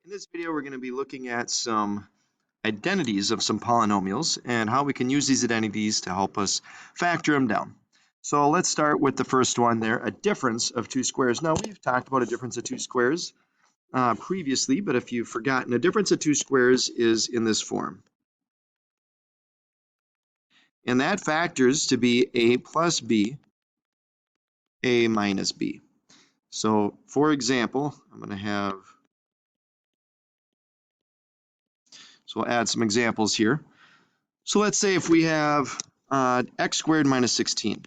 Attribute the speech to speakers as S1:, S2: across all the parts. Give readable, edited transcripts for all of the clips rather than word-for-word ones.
S1: In this video, we're going to be looking at some identities of some polynomials and how we can use these identities to help us factor them down. So let's start with the first one there, a difference of two squares. Now, we've talked about a difference of two squares previously, but if you've forgotten, a difference of two squares is in this form. And that factors to be a plus b, a minus b. So, for example, I'm going to have, so we'll add some examples here. So let's say if we have x squared minus 16.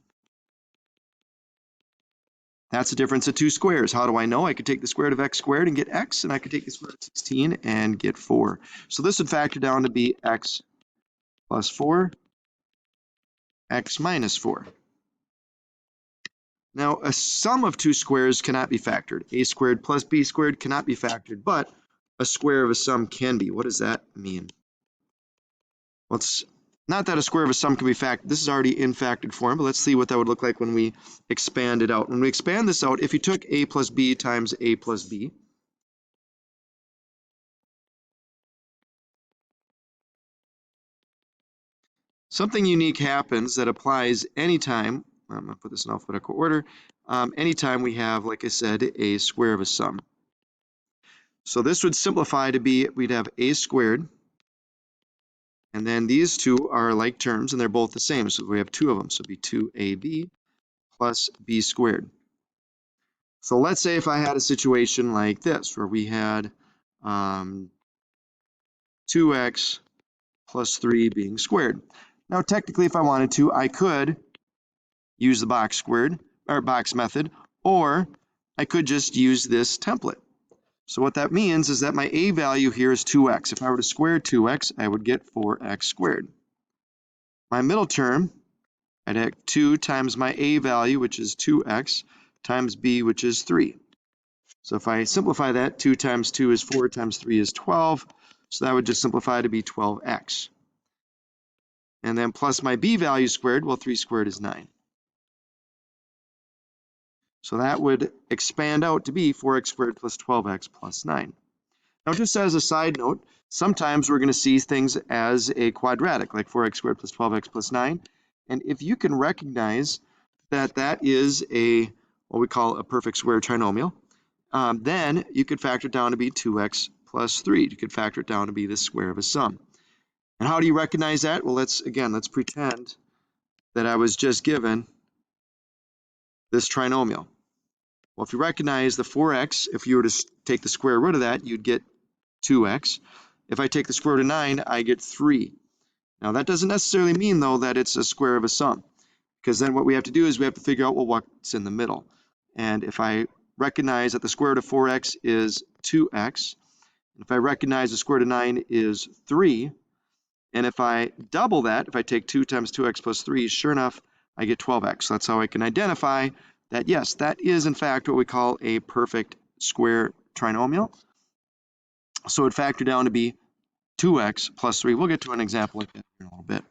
S1: That's the difference of two squares. How do I know? I could take the square root of x squared and get x, and I could take the square root of 16 and get 4. So this would factor down to be x plus 4, x minus 4. Now, a sum of two squares cannot be factored. A squared plus b squared cannot be factored, but a square of a sum can be. What does that mean? Well, it's not that a square of a sum can be factored. This is already in factored form, but let's see what that would look like when we expand it out. When we expand this out, if you took a plus b times a plus b, something unique happens that applies anytime, I'm going to put this in alphabetical order, anytime we have, like I said, a square of a sum. So this would simplify to be, we'd have a squared, and then these two are like terms, and they're both the same, so we have two of them, so it'd be 2ab plus b squared. So let's say if I had a situation like this, where we had 2x plus 3 being squared. Now, technically, if I wanted to, I could use the box squared, or box method, or I could just use this template. So what that means is that my a value here is 2x. If I were to square 2x, I would get 4x squared. My middle term, I'd have 2 times my a value, which is 2x, times b, which is 3. So if I simplify that, 2 times 2 is 4 times 3 is 12. So that would just simplify to be 12x. And then plus my b value squared, well, 3 squared is 9. So that would expand out to be 4x squared plus 12x plus 9. Now, just as a side note, sometimes we're going to see things as a quadratic, like 4x squared plus 12x plus 9. And if you can recognize that that is what we call a perfect square trinomial, then you could factor it down to be 2x plus 3. You could factor it down to be the square of a sum. And how do you recognize that? Well, let's pretend that I was just given this trinomial. Well, if you recognize the 4x, if you were to take the square root of that, you'd get 2x. If I take the square root of 9, I get 3. Now, that doesn't necessarily mean, though, that it's a square of a sum, because then what we have to do is we have to figure out, well, what's in the middle. And if I recognize that the square root of 4x is 2x, and if I recognize the square root of 9 is 3, and if I double that, if I take 2 times 2x plus 3, sure enough, I get 12x. So that's how I can identify that, yes, that is in fact what we call a perfect square trinomial. So it would factor down to be 2x plus 3. We'll get to an example like that in a little bit.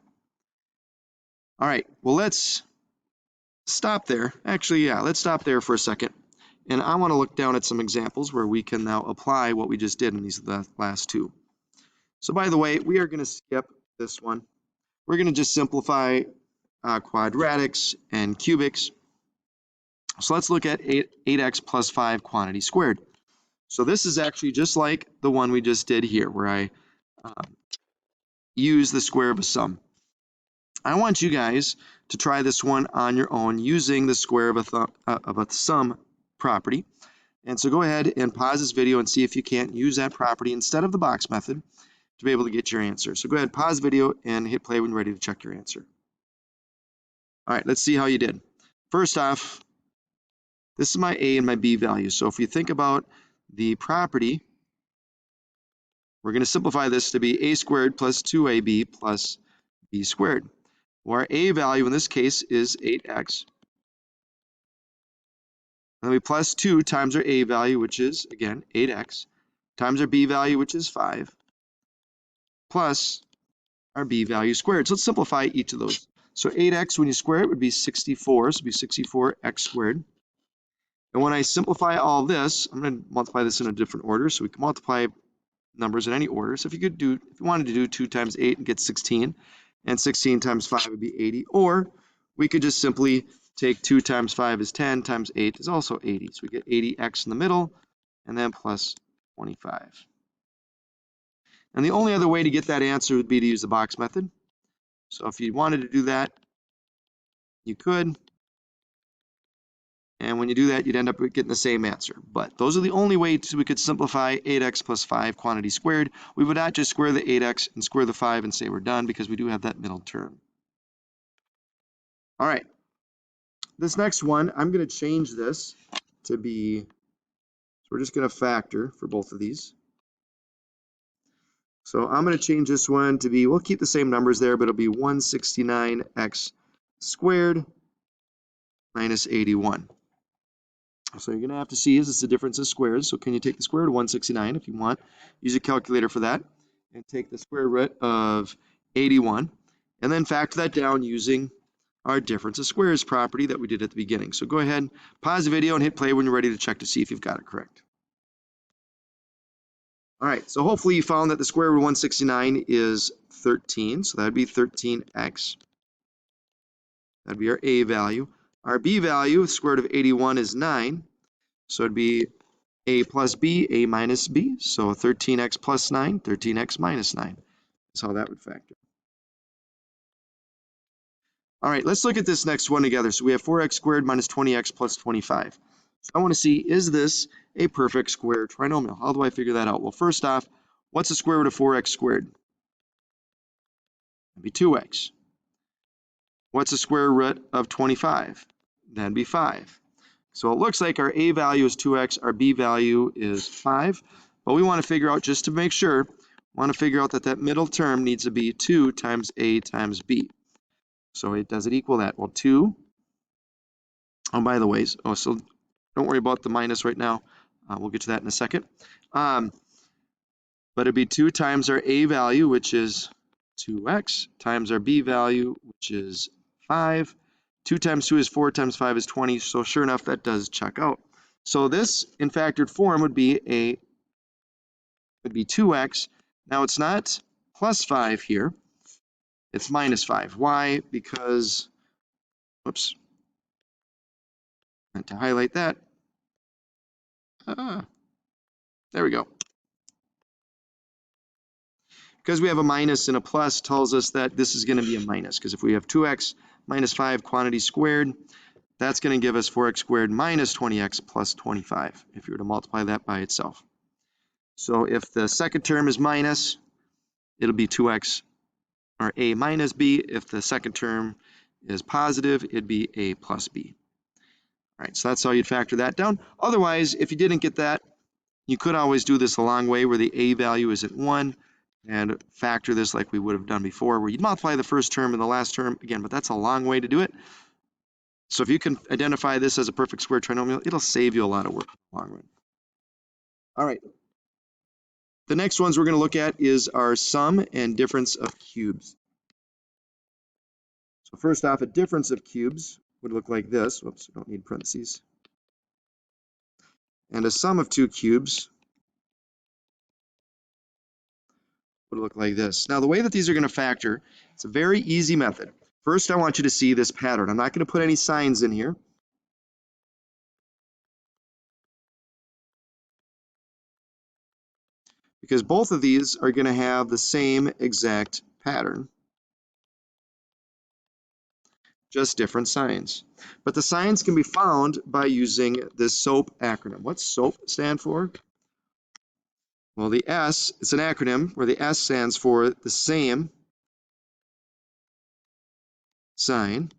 S1: All right, well, let's stop there. Actually, yeah, let's stop there for a second. And I want to look down at some examples where we can now apply what we just did in these last two. So by the way, we are going to skip this one. We're going to just simplify quadratics and cubics. So let's look at 8x plus 5 quantity squared. So this is actually just like the one we just did here, where I use the square of a sum. I want you guys to try this one on your own using the square of a sum property. And so go ahead and pause this video and see if you can't use that property instead of the box method to be able to get your answer. So go ahead, pause video, and hit play when you're ready to check your answer. All right, let's see how you did. First off, this is my a and my b value. So if you think about the property, we're going to simplify this to be a squared plus 2ab plus b squared. Well, our a value in this case is 8x. And then we plus 2 times our a value, which is, again, 8x, times our b value, which is 5, plus our b value squared. So let's simplify each of those. So 8x, when you square it, would be 64. So it would be 64x squared. And when I simplify all this, I'm going to multiply this in a different order. So we can multiply numbers in any order. So if you wanted to do 2 times 8 and get 16, and 16 times 5 would be 80, or we could just simply take 2 times 5 is 10, times 8 is also 80. So we get 80x in the middle, and then plus 25. And the only other way to get that answer would be to use the box method. So if you wanted to do that, you could. And when you do that, you'd end up getting the same answer. But those are the only ways we could simplify 8x plus 5 quantity squared. We would not just square the 8x and square the 5 and say we're done, because we do have that middle term. All right. This next one, I'm going to change this to be, so we're just going to factor for both of these. So I'm going to change this one to be, we'll keep the same numbers there, but it'll be 169x squared minus 81. So you're going to have to see, is this the difference of squares? So can you take the square root of 169 if you want? Use a calculator for that. And take the square root of 81. And then factor that down using our difference of squares property that we did at the beginning. So go ahead, pause the video, and hit play when you're ready to check to see if you've got it correct. All right, so hopefully you found that the square root of 169 is 13. So that would be 13x. That would be our a value. Our b value, the square root of 81, is 9. So it'd be a plus b, a minus b. So 13x plus 9, 13x minus 9. That's how that would factor. All right, let's look at this next one together. So we have 4x squared minus 20x plus 25. So I want to see, is this a perfect square trinomial? How do I figure that out? Well, first off, what's the square root of 4x squared? That'd be 2x. What's the square root of 25? That'd be 5. So it looks like our a value is 2x, our b value is 5. But we want to figure out, just to make sure, that that middle term needs to be 2 times a times b. So does it equal that? Well, 2. Oh, by the way, so don't worry about the minus right now. We'll get to that in a second. But it'd be 2 times our a value, which is 2x, times our b value, which is 5. 2 times 2 is 4, times 5 is 20. So sure enough, that does check out. So this, in factored form, would be 2x. Now it's not plus 5 here. It's minus 5. Why? Because, whoops, meant to highlight that. There we go. Because we have a minus and a plus tells us that this is going to be a minus. Because if we have 2x minus 5 quantity squared, that's going to give us 4x squared minus 20x plus 25, if you were to multiply that by itself. So if the second term is minus, it'll be 2x, or a minus b. If the second term is positive, it'd be a plus b. All right, so that's how you'd factor that down. Otherwise, if you didn't get that, you could always do this a long way where the a value is at 1 and factor this like we would have done before, where you'd multiply the first term and the last term again, but that's a long way to do it. So if you can identify this as a perfect square trinomial, it'll save you a lot of work in the long run. All right. The next ones we're going to look at is our sum and difference of cubes. So first off, a difference of cubes would look like this. Whoops, I don't need parentheses. And a sum of two cubes would look like this. Now, the way that these are going to factor, it's a very easy method. First, I want you to see this pattern. I'm not going to put any signs in here. Because both of these are going to have the same exact pattern, just different signs. But the signs can be found by using this SOAP acronym. What's SOAP stand for? Well, the S, it's an acronym where the S stands for the same sign.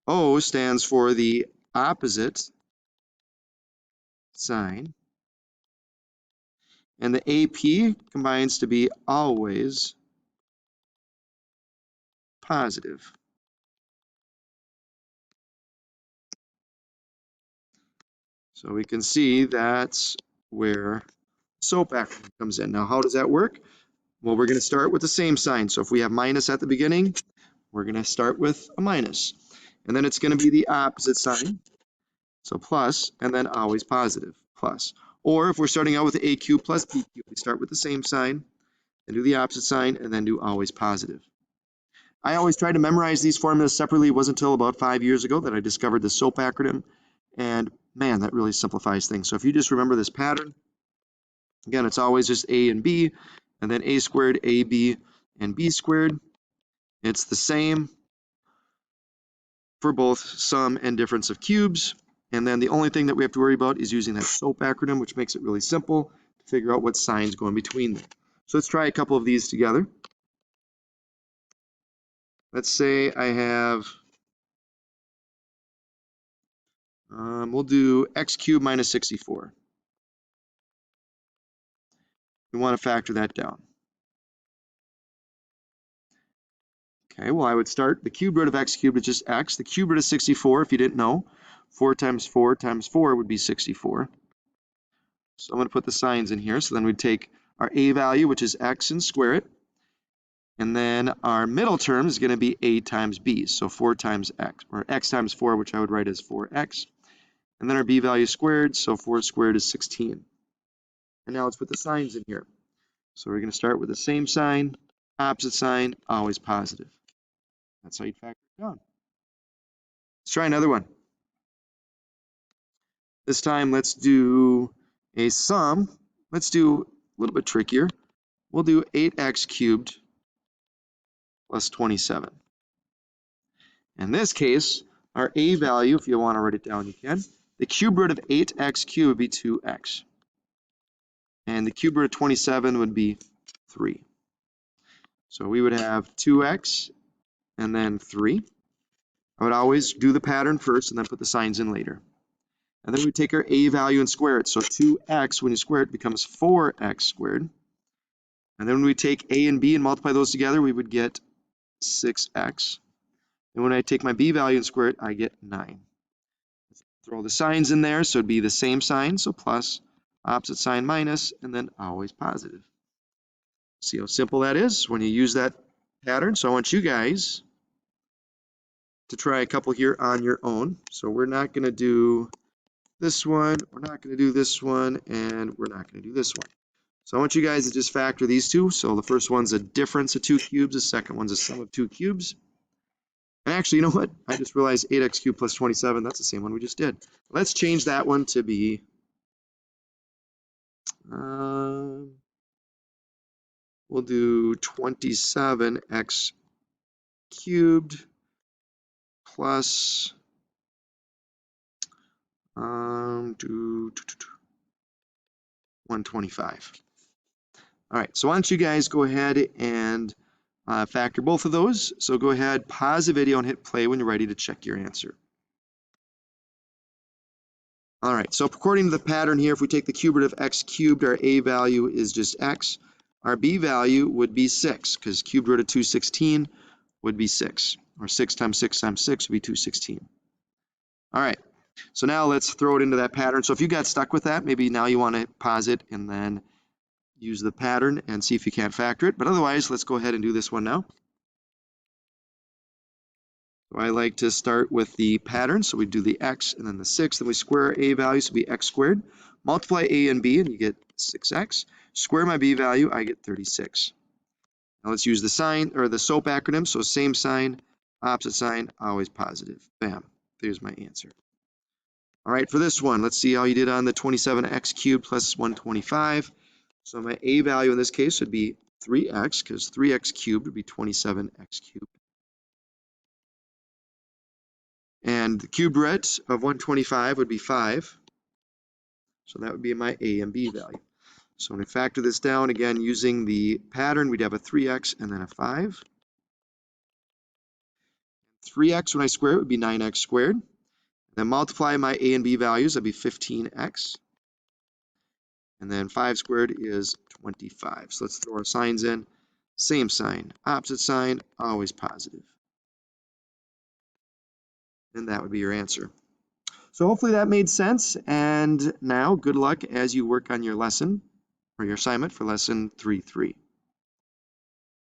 S1: O stands for the opposite sign. And the AP combines to be always positive. So we can see that's where SOAP acronym comes in. Now, how does that work? Well, we're going to start with the same sign. So if we have minus at the beginning, we're going to start with a minus. And then it's going to be the opposite sign. So plus, and then always positive, plus. Or if we're starting out with a cubed plus b cubed, we start with the same sign, then do the opposite sign, and then do always positive. I always try to memorize these formulas separately. It wasn't until about 5 years ago that I discovered the SOAP acronym, and man, that really simplifies things. So if you just remember this pattern, again, it's always just a and b, and then a squared, ab, and b squared. It's the same for both sum and difference of cubes. And then the only thing that we have to worry about is using that SOAP acronym, which makes it really simple to figure out what signs go in between them. So let's try a couple of these together. Let's say I have, we'll do x cubed minus 64. We want to factor that down. Okay, well, I would start the cube root of x cubed is just x. The cube root of 64, if you didn't know, 4 times 4 times 4 would be 64. So I'm going to put the signs in here. So then we'd take our a value, which is x, and square it. And then our middle term is going to be a times b, so 4 times x, or x times 4, which I would write as 4x. And then our b value squared, so 4 squared is 16. And now let's put the signs in here. So we're going to start with the same sign, opposite sign, always positive. That's how you factor it down. Let's try another one. This time let's do a sum. Let's do a little bit trickier. We'll do 8x cubed plus 27. In this case, our a value, if you want to write it down, you can. The cube root of 8x cubed would be 2x. And the cube root of 27 would be 3. So we would have 2x and then 3. I would always do the pattern first and then put the signs in later. And then we take our a value and square it. So 2x, when you square it, becomes 4x squared. And then when we take a and b and multiply those together, we would get 6x. And when I take my b value and square it, I get 9. Throw the signs in there, so it'd be the same sign, so plus, opposite sign minus, and then always positive. See how simple that is when you use that pattern? So I want you guys to try a couple here on your own. So we're not going to do this one, we're not going to do this one, and we're not going to do this one. So I want you guys to just factor these two. So the first one's a difference of 2 cubes, the second one's a sum of 2 cubes. And actually, you know what? I just realized 8x cubed plus 27, that's the same one we just did. Let's change that one to be, we'll do 27x cubed plus, 125. All right, so why don't you guys go ahead and factor both of those. So go ahead, pause the video and hit play when you're ready to check your answer. All right, so according to the pattern here, if we take the cube root of x cubed, our a value is just x. Our b value would be 6, because cube root of 216 would be 6. Or 6 times 6 times 6 would be 216. All right, so now let's throw it into that pattern. So if you got stuck with that, maybe now you want to pause it and then use the pattern and see if you can't factor it. But otherwise, let's go ahead and do this one now. So I like to start with the pattern. So we do the x and then the 6, then we square our a value, so it'll be x squared. Multiply a and b, and you get 6x. Square my b value, I get 36. Now let's use the sign, or the SOAP acronym. So same sign, opposite sign, always positive. Bam, there's my answer. All right, for this one, let's see how you did on the 27x cubed plus 125. So my a value in this case would be 3x, because 3x cubed would be 27x cubed. And the cube root of 125 would be 5. So that would be my a and b value. So when we factor this down, again, using the pattern, we'd have a 3x and then a 5. 3x when I square it would be 9x squared. Then multiply my a and b values, that'd be 15x. And then 5 squared is 25. So let's throw our signs in. Same sign, opposite sign, always positive. And that would be your answer. So hopefully that made sense. And now good luck as you work on your lesson or your assignment for lesson 3.3.